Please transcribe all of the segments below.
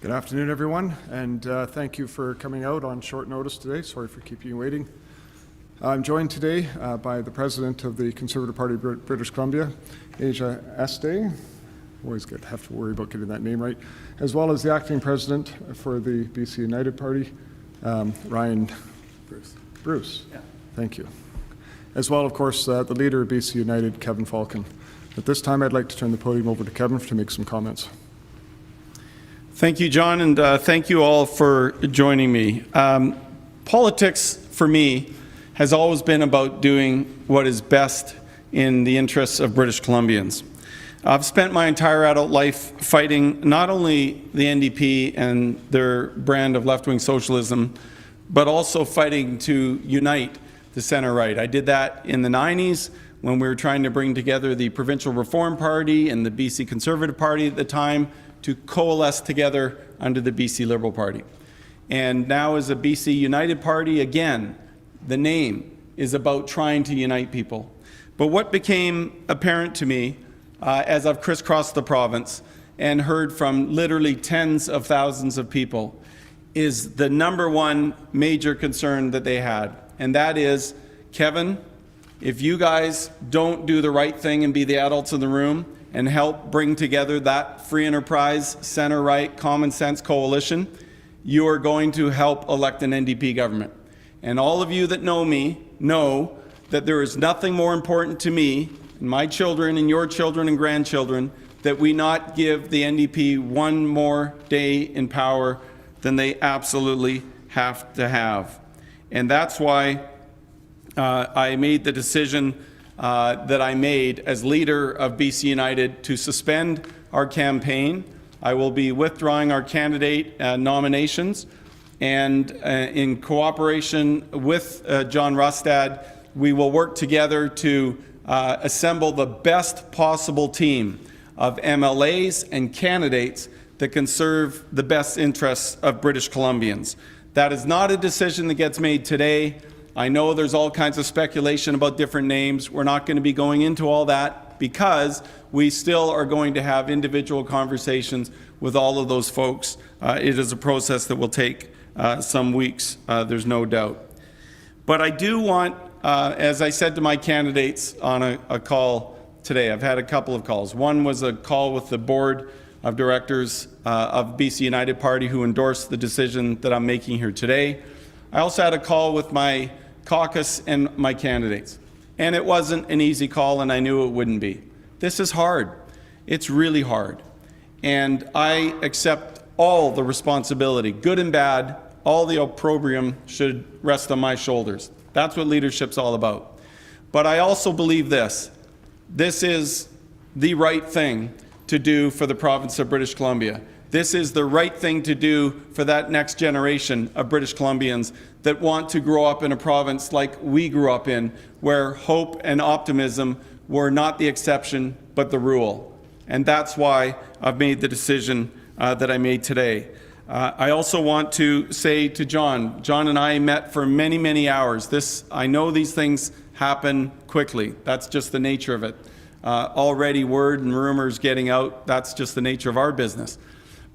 Good afternoon, everyone, and thank you for coming out on short notice today. Sorry for keeping you waiting. I'm joined today by the President of the Conservative Party of British Columbia, Asia Este. Always have to worry about getting that name right. As well as the Acting President for the BC United Party, Ryan Bruce. Yeah. Thank you. As well, of course, the leader of BC United, Kevin Falcon. At this time, I'd like to turn the podium over to Kevin to make some comments. Thank you, John, and thank you all for joining me. Politics, for me, has always been about doing what is best in the interests of British Columbians. I've spent my entire adult life fighting not only the NDP and their brand of left-wing socialism, but also fighting to unite the center-right. I did that in the 90s when we were trying to bring together the Provincial Reform Party and the BC Conservative Party at the time to coalesce together under the BC Liberal Party. And now as a BC United Party, again, the name is about trying to unite people. But what became apparent to me as I've crisscrossed the province and heard from literally tens of thousands of people is the number one major concern that they had. And that is, Kevin, if you guys don't do the right thing and be the adults in the room and help bring together that free enterprise, center-right, common sense coalition, you are going to help elect an NDP government. And all of you that know me know that there is nothing more important to me, and my children and your children and grandchildren, that we not give the NDP one more day in power than they absolutely have to have. And that's why I made the decision that I made as leader of BC United to suspend our campaign. I will be withdrawing our candidate nominations, and in cooperation with John Rustad, we will work together to assemble the best possible team of MLAs and candidates that can serve the best interests of British Columbians. That is not a decision that gets made today. I know there's all kinds of speculation about different names. We're not going to be going into all that because we still are going to have individual conversations with all of those folks. It is a process that will take some weeks, there's no doubt. But I do want, as I said to my candidates on a call today, I've had a couple of calls. One was a call with the board of directors of BC United Party who endorsed the decision that I'm making here today. I also had a call with my caucus and my candidates. And it wasn't an easy call, and I knew it wouldn't be. This is hard. It's really hard. And I accept all the responsibility, good and bad. All the opprobrium should rest on my shoulders. That's what leadership's all about. But I also believe this. This is the right thing to do for the province of British Columbia. This is the right thing to do for that next generation of British Columbians that want to grow up in a province like we grew up in, where hope and optimism were not the exception, but the rule. And that's why I've made the decision that I made today. I also want to say to John and I met for many, many hours. I know these things happen quickly. That's just the nature of it. Already word and rumors getting out, that's just the nature of our business.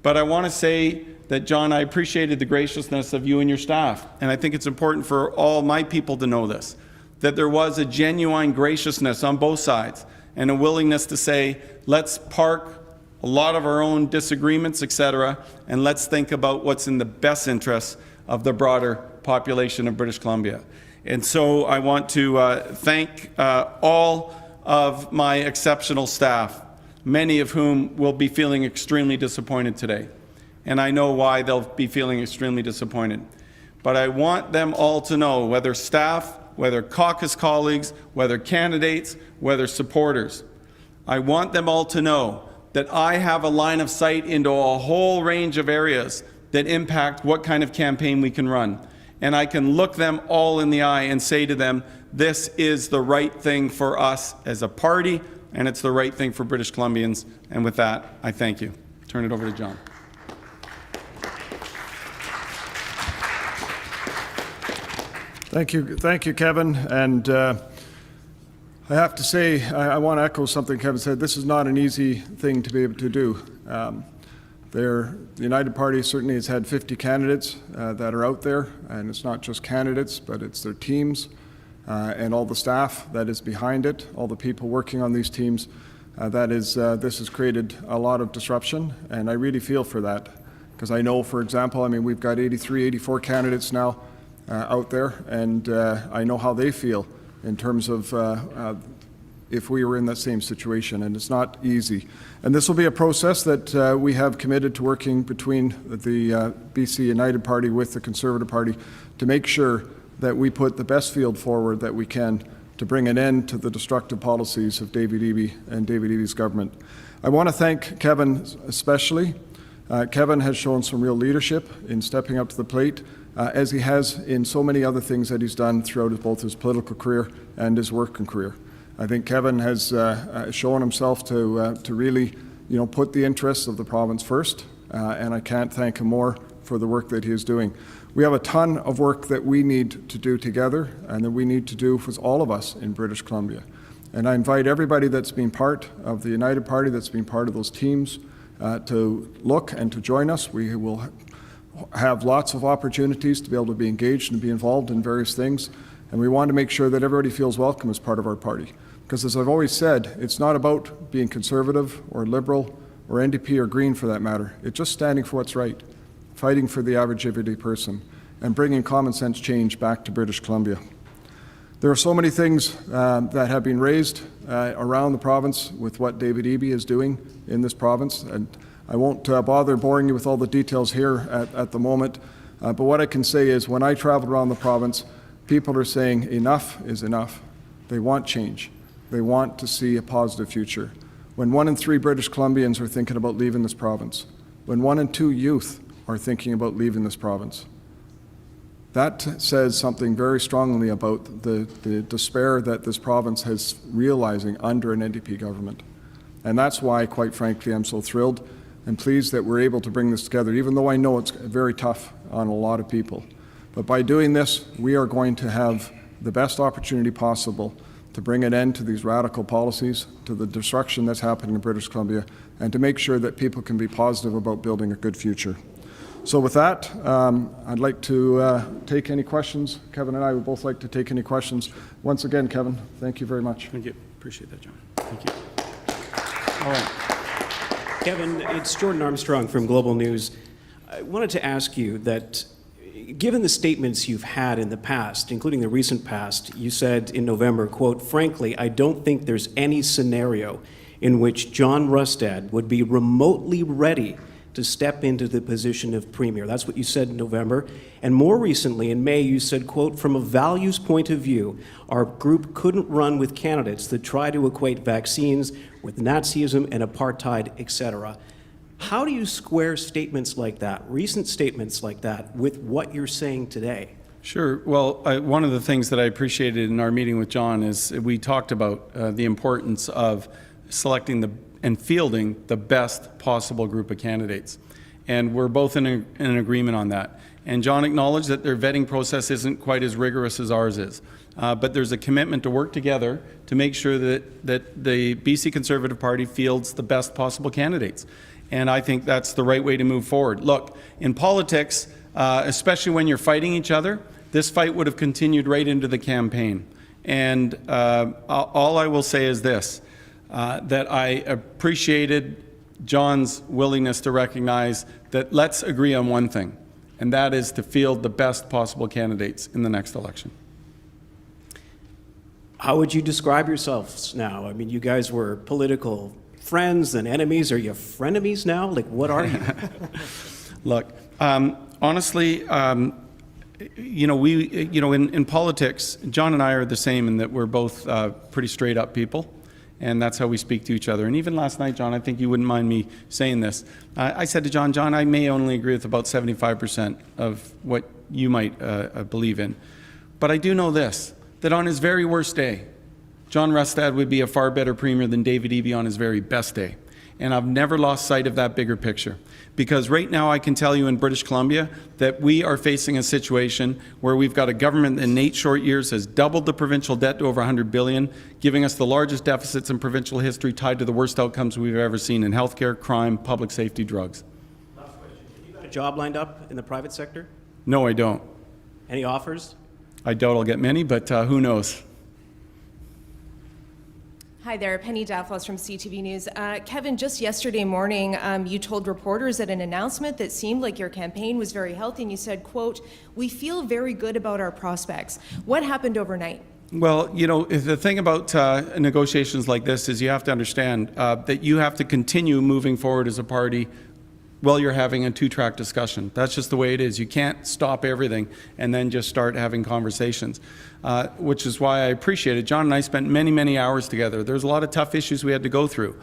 But I want to say that, John, I appreciated the graciousness of you and your staff. And I think it's important for all my people to know this, that there was a genuine graciousness on both sides and a willingness to say, let's park a lot of our own disagreements, etc., and let's think about what's in the best interests of the broader population of British Columbia. And so I want to thank all of my exceptional staff, many of whom will be feeling extremely disappointed today. And I know why they'll be feeling extremely disappointed. But I want them all to know, whether staff, whether caucus colleagues, whether candidates, whether supporters, I want them all to know that I have a line of sight into a whole range of areas that impact what kind of campaign we can run. And I can look them all in the eye and say to them, this is the right thing for us as a party, and it's the right thing for British Columbians. And with that, I thank you. Turn it over to John. Thank you, Kevin. And I have to say, I want to echo something Kevin said. This is not an easy thing to be able to do. The United Party certainly has had 50 candidates that are out there, and it's not just candidates, but it's their teams and all the staff that is behind it, all the people working on these teams. This has created a lot of disruption, and I really feel for that, because I know, for example, we've got 83, 84 candidates now out there, and I know how they feel in terms of if we were in that same situation, and it's not easy. And this will be a process that we have committed to working between the BC United Party with the Conservative Party to make sure that we put the best field forward that we can to bring an end to the destructive policies of David Eby and David Eby's government. I want to thank Kevin especially. Kevin has shown some real leadership in stepping up to the plate, as he has in so many other things that he's done throughout both his political career and his working career. I think Kevin has shown himself to really, put the interests of the province first, and I can't thank him more for the work that he is doing. We have a ton of work that we need to do together, and that we need to do with all of us in British Columbia. And I invite everybody that's been part of the United Party, that's been part of those teams, to look and to join us. We will have lots of opportunities to be able to be engaged and be involved in various things, and we want to make sure that everybody feels welcome as part of our party. Because as I've always said, it's not about being conservative or liberal or NDP or Green for that matter. It's just standing for what's right, fighting for the average everyday person, and bringing common sense change back to British Columbia. There are so many things that have been raised around the province with what David Eby is doing in this province, and I won't bother boring you with all the details here at the moment, but what I can say is when I travel around the province, people are saying enough is enough. They want change. They want to see a positive future. When 1 in 3 British Columbians are thinking about leaving this province, when 1 in 2 youth are thinking about leaving this province, that says something very strongly about the despair that this province has realizing under an NDP government. And that's why, quite frankly, I'm so thrilled and pleased that we're able to bring this together, even though I know it's very tough on a lot of people. But by doing this, we are going to have the best opportunity possible to bring an end to these radical policies, to the destruction that's happening in British Columbia, and to make sure that people can be positive about building a good future. So with that, I'd like to take any questions. Kevin and I would both like to take any questions. Once again, Kevin, thank you very much. Thank you. Appreciate that, John. Thank you. All right. Kevin, it's Jordan Armstrong from Global News. I wanted to ask you that, given the statements you've had in the past, including the recent past, you said in November, quote, "Frankly, I don't think there's any scenario in which John Rustad would be remotely ready to step into the position of Premier." That's what you said in November. And more recently, in May, you said, quote, "From a values point of view, our group couldn't run with candidates that try to equate vaccines with Nazism and apartheid, etc." How do you square statements like that, recent statements like that, with what you're saying today? Sure. Well, one of the things that I appreciated in our meeting with John is we talked about the importance of selecting and fielding the best possible group of candidates. And we're both in an agreement on that. And John acknowledged that their vetting process isn't quite as rigorous as ours is. But there's a commitment to work together to make sure that the BC Conservative Party fields the best possible candidates. And I think that's the right way to move forward. Look, in politics, especially when you're fighting each other, this fight would have continued right into the campaign. And all I will say is this, that I appreciated John's willingness to recognize that let's agree on one thing, and that is to field the best possible candidates in the next election. How would you describe yourselves now? I mean, you guys were political friends and enemies. Are you frenemies now? Like, what are you? Look, honestly, in politics, John and I are the same in that we're both pretty straight up people, and that's how we speak to each other. And even last night, John, I think you wouldn't mind me saying this. I said to John, I may only agree with about 75% of what you might believe in. But I do know this, that on his very worst day, John Rustad would be a far better Premier than David Eby on his very best day. And I've never lost sight of that bigger picture. Because right now I can tell you in British Columbia that we are facing a situation where we've got a government that in 8 short years has doubled the provincial debt to over $100 billion, giving us the largest deficits in provincial history tied to the worst outcomes we've ever seen in healthcare, crime, public safety, drugs. a job lined up in the private sector? No, I don't. Any offers? I doubt I'll get many, but who knows? Hi there, Penny Daphlos from CTV News. Kevin, just yesterday morning, you told reporters at an announcement that seemed like your campaign was very healthy, and you said, quote, "We feel very good about our prospects." What happened overnight? Well, you know, the thing about negotiations like this is you have to understand that you have to continue moving forward as a party while you're having a two-track discussion. That's just the way it is. You can't stop everything and then just start having conversations, which is why I appreciate it. John and I spent many, many hours together. There's a lot of tough issues we had to go through,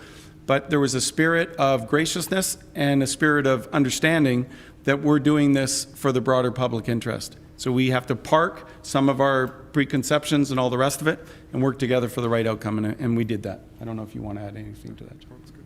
but there was a spirit of graciousness and a spirit of understanding that we're doing this for the broader public interest. So we have to park some of our preconceptions and all the rest of it and work together for the right outcome, and we did that. I don't know if you want to add anything to that.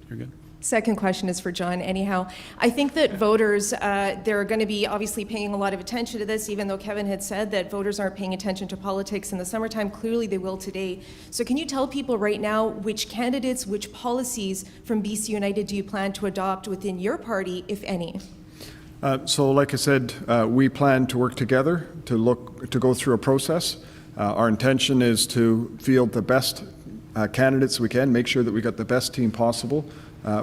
You're good. Second question is for John anyhow. I think that voters, they're going to be obviously paying a lot of attention to this, even though Kevin had said that voters aren't paying attention to politics in the summertime. Clearly they will today. So can you tell people right now which candidates, which policies from BC United do you plan to adopt within your party, if any? So like I said, we plan to work together to go through a process. Our intention is to field the best candidates we can, make sure that we got the best team possible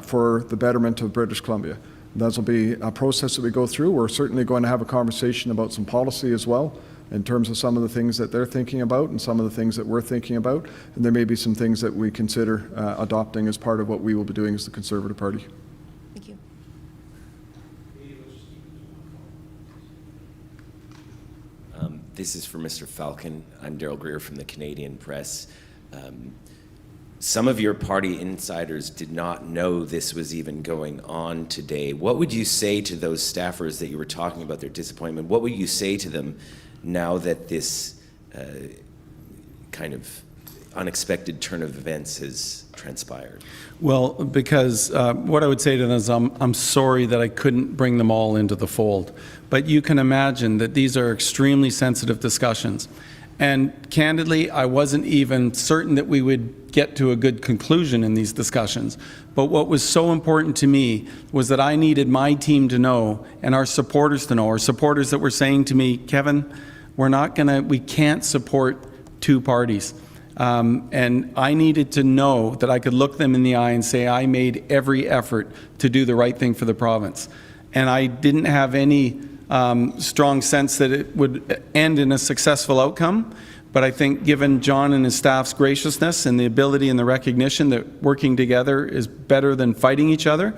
for the betterment of British Columbia. That will be a process that we go through. We're certainly going to have a conversation about some policy as well, in terms of some of the things that they're thinking about and some of the things that we're thinking about. And there may be some things that we consider adopting as part of what we will be doing as the Conservative Party. Thank you. This is for Mr. Falcon. I'm Daryl Greer from the Canadian Press. Some of your party insiders did not know this was even going on today. What would you say to those staffers that you were talking about their disappointment? What would you say to them now that this kind of unexpected turn of events has transpired? Well, because what I would say to them is I'm sorry that I couldn't bring them all into the fold. But you can imagine that these are extremely sensitive discussions. And candidly, I wasn't even certain that we would get to a good conclusion in these discussions. But what was so important to me was that I needed my team to know, and our supporters to know, our supporters that were saying to me, Kevin, we can't support two parties. And I needed to know that I could look them in the eye and say I made every effort to do the right thing for the province. And I didn't have any strong sense that it would end in a successful outcome. But I think given John and his staff's graciousness and the ability and the recognition that working together is better than fighting each other,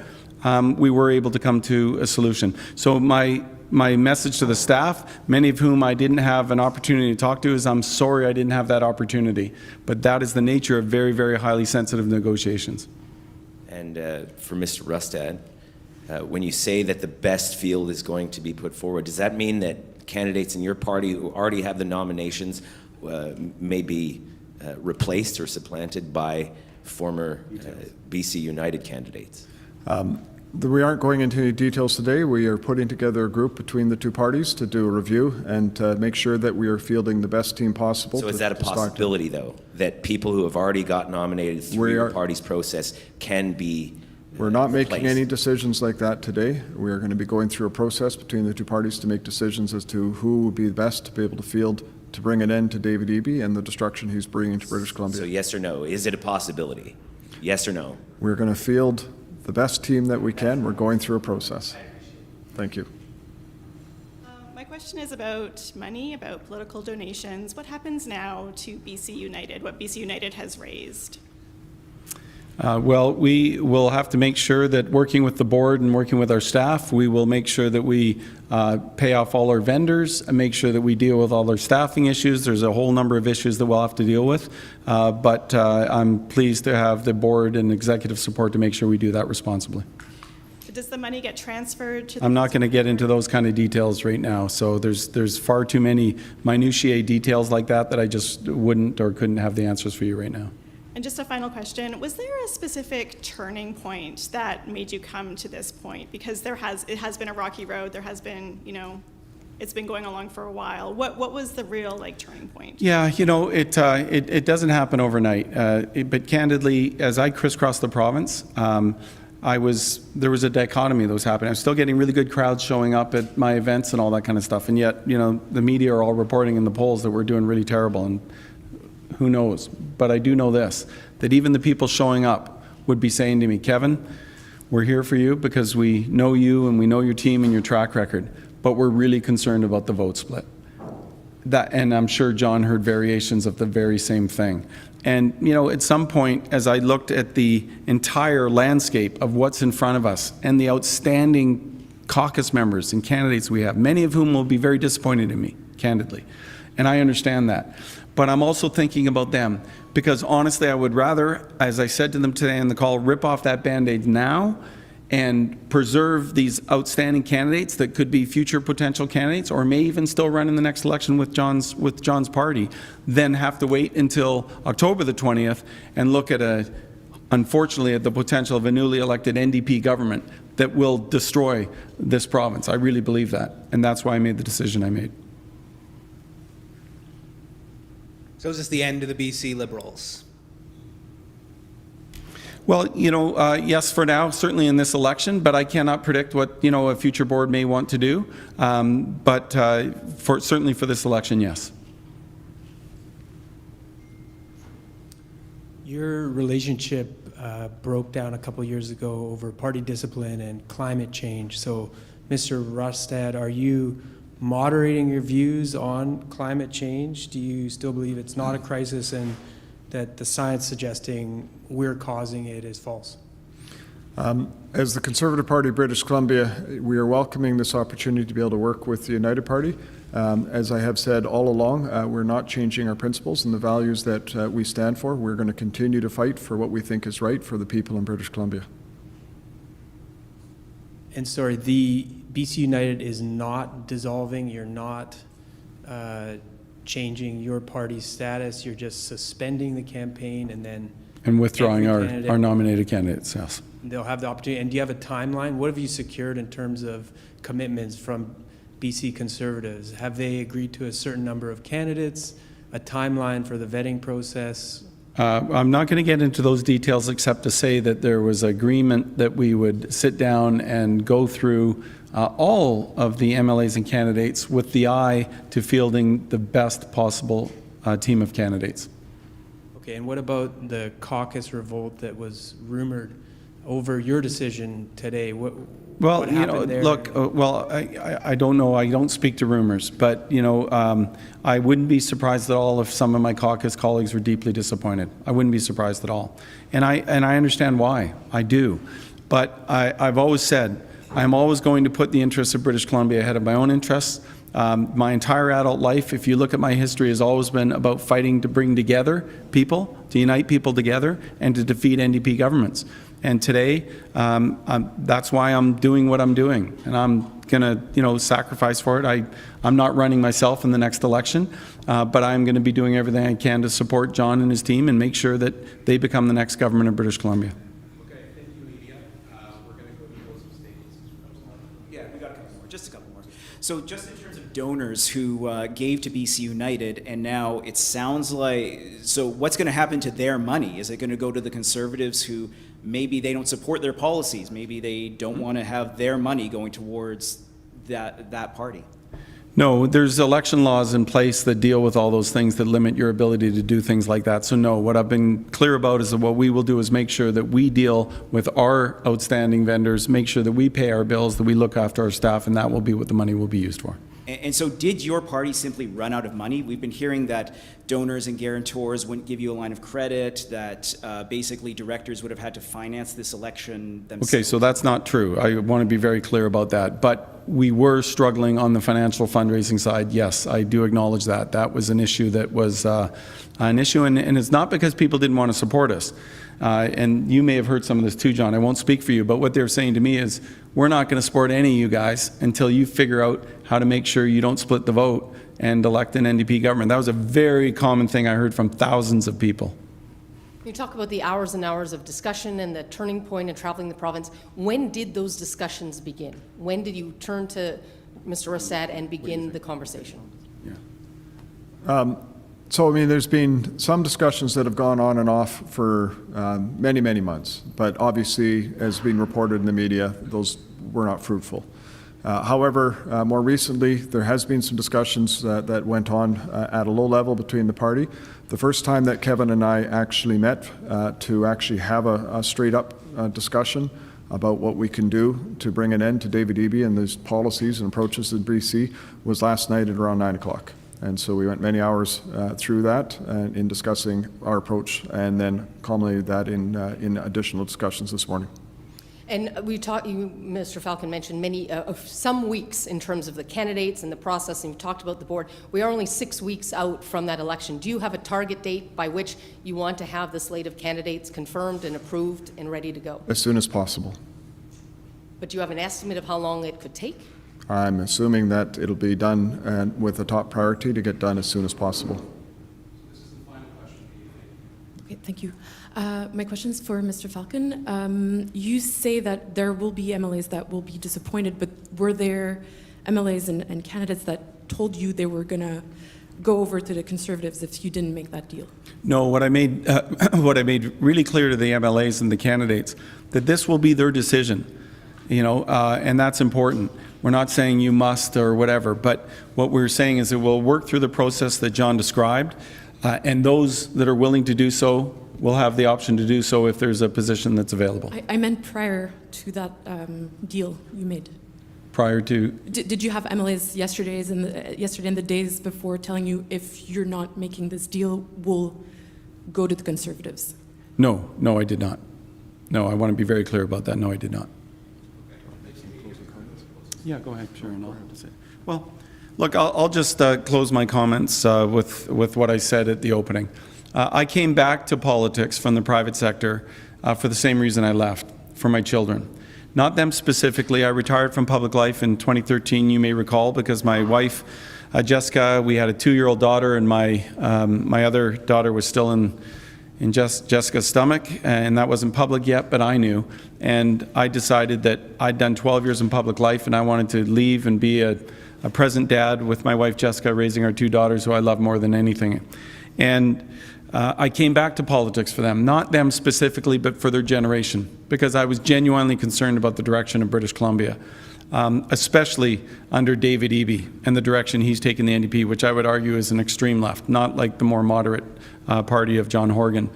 we were able to come to a solution. So my message to the staff, many of whom I didn't have an opportunity to talk to, is I'm sorry I didn't have that opportunity. But that is the nature of very, very highly sensitive negotiations. And for Mr. Rustad, when you say that the best field is going to be put forward, does that mean that candidates in your party who already have the nominations may be replaced or supplanted by former BC United candidates? We aren't going into any details today. We are putting together a group between the two parties to do a review and make sure that we are fielding the best team possible. So is that a possibility, though, that people who have already got nominated through your party's process can be We're not making any decisions like that today. We are going to be going through a process between the two parties to make decisions as to who would be the best to be able to field to bring an end to David Eby and the destruction he's bringing to British Columbia. So yes or no? Is it a possibility? Yes or no? We're going to field the best team that we can. We're going through a process. Thank you. My question is about money, about political donations. What happens now to BC United, what BC United has raised? Well, we will have to make sure that working with the board and working with our staff, we will make sure that we pay off all our vendors and make sure that we deal with all our staffing issues. There's a whole number of issues that we'll have to deal with, but I'm pleased to have the board and executive support to make sure we do that responsibly. Does the money get transferred to the... I'm not going to get into those kind of details right now. So there's far too many minutiae details like that I just wouldn't or couldn't have the answers for you right now. And just a final question, was there a specific turning point that made you come to this point? Because it has been a rocky road, there has been, it's been going along for a while. What was the real turning point? Yeah, it doesn't happen overnight. But candidly, as I crisscross the province, there was a dichotomy that was happening. I'm still getting really good crowds showing up at my events and all that kind of stuff. And yet, the media are all reporting in the polls that we're doing really terrible, and who knows? But I do know this, that even the people showing up would be saying to me, Kevin, we're here for you because we know you and we know your team and your track record, but we're really concerned about the vote split. And I'm sure John heard variations of the very same thing. And, at some point, as I looked at the entire landscape of what's in front of us and the outstanding caucus members and candidates we have, many of whom will be very disappointed in me, candidly. And I understand that. But I'm also thinking about them because, honestly, I would rather, as I said to them today on the call, rip off that Band-Aid now and preserve these outstanding candidates that could be future potential candidates or may even still run in the next election with John's party, then have to wait until October the 20th and look at unfortunately, at the potential of a newly elected NDP government that will destroy this province. I really believe that, and that's why I made the decision I made. So is this the end of the BC Liberals? Well, yes, for now, certainly in this election, but I cannot predict what, a future board may want to do. But certainly for this election, yes. Your relationship broke down a couple years ago over party discipline and climate change. So, Mr. Rustad, are you moderating your views on climate change? Do you still believe it's not a crisis and that the science suggesting we're causing it is false? As the Conservative Party of British Columbia, we are welcoming this opportunity to be able to work with the United Party. As I have said all along, we're not changing our principles and the values that we stand for. We're going to continue to fight for what we think is right for the people in British Columbia. And sorry, the BC United is not dissolving, you're not changing your party's status, you're just suspending the campaign and withdrawing our nominated candidates, yes. They'll have the opportunity. And do you have a timeline? What have you secured in terms of commitments from BC Conservatives? Have they agreed to a certain number of candidates, a timeline for the vetting process? I'm not going to get into those details except to say that there was agreement that we would sit down and go through all of the MLAs and candidates with the eye to fielding the best possible team of candidates. Okay, and what about the caucus revolt that was rumored over your decision today? What happened there? Look, I don't know. I don't speak to rumors, but, I wouldn't be surprised at all if some of my caucus colleagues were deeply disappointed. I wouldn't be surprised at all. And I understand why. I do. But I've always said, I'm always going to put the interests of British Columbia ahead of my own interests. My entire adult life, if you look at my history, has always been about fighting to bring together people, to unite people together, and to defeat NDP governments. And today, that's why I'm doing what I'm doing, and I'm going to, sacrifice for it. I'm not running myself in the next election, but I'm going to be doing everything I can to support John and his team and make sure that they become the next government of British Columbia. Okay, thank you, media. We're going to go to closing statements. Yeah, we got a couple more, just a couple more. So just in terms of donors who gave to BC United, and now it sounds like, so what's going to happen to their money? Is it going to go to the Conservatives who maybe they don't support their policies? Maybe they don't want to have their money going towards that party? No, there's election laws in place that deal with all those things that limit your ability to do things like that. So no, what I've been clear about is that what we will do is make sure that we deal with our outstanding vendors, make sure that we pay our bills, that we look after our staff, and that will be what the money will be used for. And so did your party simply run out of money? We've been hearing that donors and guarantors wouldn't give you a line of credit, that basically directors would have had to finance this election themselves. Okay, so that's not true. I want to be very clear about that. But we were struggling on the financial fundraising side. Yes, I do acknowledge that. That was an issue that was an issue, and it's not because people didn't want to support us. And you may have heard some of this too, John. I won't speak for you, but what they're saying to me is, we're not going to support any of you guys until you figure out how to make sure you don't split the vote and elect an NDP government. That was a very common thing I heard from thousands of people. You talk about the hours and hours of discussion and the turning point and traveling the province. When did those discussions begin? When did you turn to Mr. Rustad and begin the conversation? Yeah. So, I mean, there's been some discussions that have gone on and off for many, many months, but obviously, as being reported in the media, those were not fruitful. However, more recently, there has been some discussions that went on at a low level between the party. The first time that Kevin and I actually met to actually have a straight-up discussion about what we can do to bring an end to David Eby and those policies and approaches in BC was last night at around 9 o'clock. And so we went many hours through that in discussing our approach, and then culminated that in additional discussions this morning. And we talked, Mr. Falcon mentioned some weeks in terms of the candidates and the process, and you talked about the board. We are only 6 weeks out from that election. Do you have a target date by which you want to have the slate of candidates confirmed and approved and ready to go? As soon as possible. But do you have an estimate of how long it could take? I'm assuming that it'll be done with a top priority to get done as soon as possible. This is the final question. Okay, thank you. My question is for Mr. Falcon. You say that there will be MLAs that will be disappointed, but were there MLAs and candidates that told you they were going to go over to the Conservatives if you didn't make that deal? No, what I made really clear to the MLAs and the candidates that this will be their decision, and that's important. We're not saying you must or whatever, but what we're saying is that we'll work through the process that John described, and those that are willing to do so will have the option to do so if there's a position that's available. I meant prior to that deal you made. Prior to? Did you have MLAs yesterday and the days before telling you if you're not making this deal, we'll go to the Conservatives? No, I did not. No, I want to be very clear about that. No, I did not. Yeah, go ahead, sure, and I'll have to say. Well, look, I'll just close my comments with what I said at the opening. I came back to politics from the private sector for the same reason I left, for my children. Not them specifically. I retired from public life in 2013, you may recall, because my wife, Jessica, we had a 2-year-old daughter, and my other daughter was still in Jessica's stomach, and that wasn't public yet, but I knew. And I decided that I'd done 12 years in public life, and I wanted to leave and be a present dad with my wife Jessica, raising our 2 daughters who I love more than anything. And I came back to politics for them, not them specifically, but for their generation, because I was genuinely concerned about the direction of British Columbia, especially under David Eby and the direction he's taken the NDP, which I would argue is an extreme left, not like the more moderate party of John Horgan.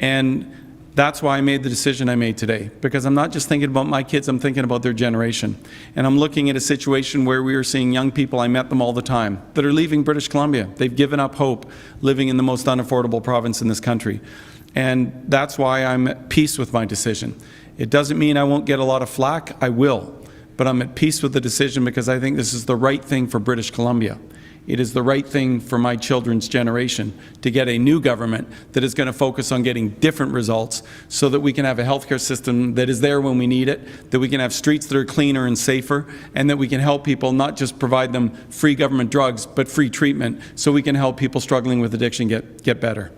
And that's why I made the decision I made today, because I'm not just thinking about my kids, I'm thinking about their generation. And I'm looking at a situation where we are seeing young people, I met them all the time, that are leaving British Columbia. They've given up hope living in the most unaffordable province in this country. And that's why I'm at peace with my decision. It doesn't mean I won't get a lot of flack, I will. But I'm at peace with the decision because I think this is the right thing for British Columbia. It is the right thing for my children's generation to get a new government that is going to focus on getting different results so that we can have a healthcare system that is there when we need it, that we can have streets that are cleaner and safer, and that we can help people not just provide them free government drugs, but free treatment so we can help people struggling with addiction get better.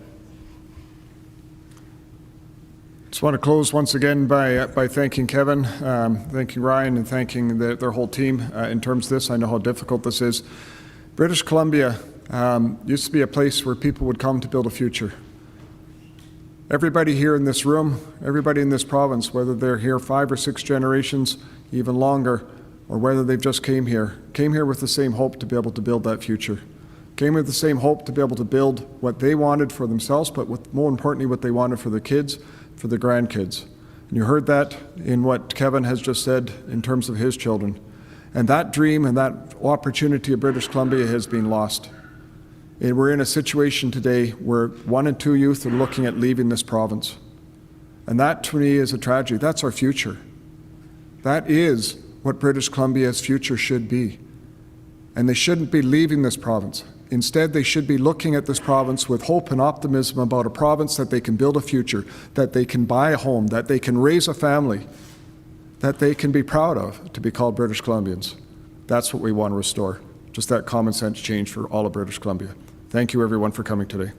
Just want to close once again by thanking Kevin, thanking Ryan, and thanking their whole team in terms of this. I know how difficult this is. British Columbia used to be a place where people would come to build a future. Everybody here in this room, everybody in this province, whether they're here 5 or 6 generations, even longer, or whether they've just came here with the same hope to be able to build that future. Came with the same hope to be able to build what they wanted for themselves, but more importantly, what they wanted for their kids, for their grandkids. And you heard that in what Kevin has just said in terms of his children. And that dream and that opportunity of British Columbia has been lost. And we're in a situation today where 1 in 2 youth are looking at leaving this province. And that, to me, is a tragedy. That's our future. That is what British Columbia's future should be. And they shouldn't be leaving this province. Instead, they should be looking at this province with hope and optimism about a province that they can build a future, that they can buy a home, that they can raise a family, that they can be proud of to be called British Columbians. That's what we want to restore. Just that common sense change for all of British Columbia. Thank you, everyone, for coming today.